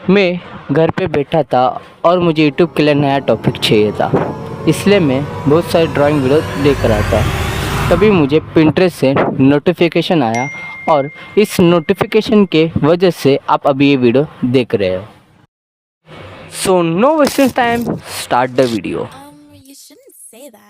मैं घर पे बैठा था और मुझे यूट्यूब के लिए नया टॉपिक चाहिए था, इसलिए मैं बहुत सारे ड्राइंग वीडियो देख रहा था। तभी मुझे पिंटरेस्ट से नोटिफिकेशन आया और इस नोटिफिकेशन के वजह से आप अभी ये वीडियो देख रहे हो। So no wasting time, start the video. You shouldn't say that.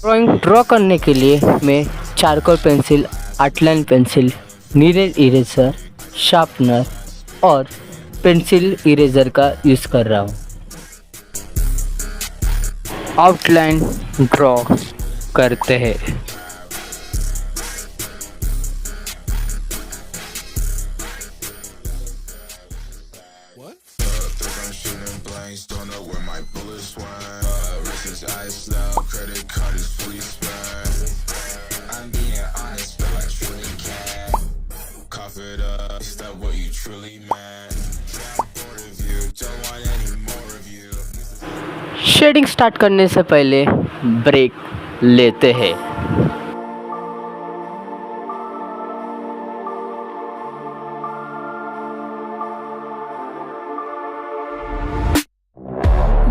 Drawing draw करने के लिए मैं charcoal pencil, outline pencil, needle eraser, sharpener और पेंसिल इरेजर का यूज़ कर रहा हूँ। आउटलाइन ड्रॉ करते हैं। शेडिंग स्टार्ट करने से पहले ब्रेक लेते हैं।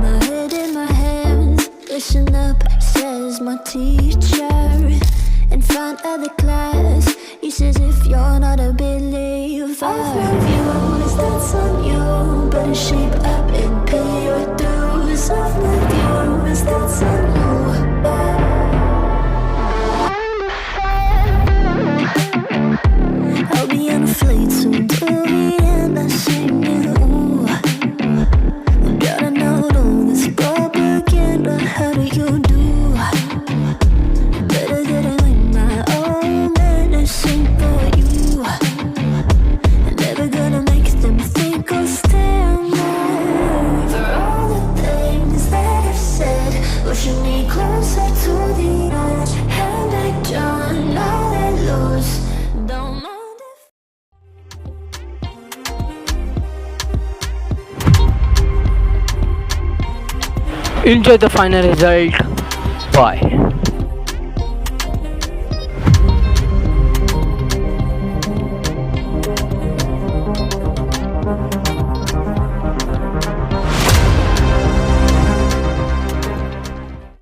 My head in my hands, listen up, says my teacher. In front of the class, he says if you're not a believer, views, that's on you. Better shape up and pay your dues. Of my views, that's on you. I'll be on a flight soon to Vienna, singing ooh. Gotta know all this propaganda. How do you do? Better get it in my own medicine for you. Never gonna make them think I'll stand there. For all the things that I've said, pushing me closer to the edge. And I don't know that lose. Don't mind if Enjoy the final result. Bye.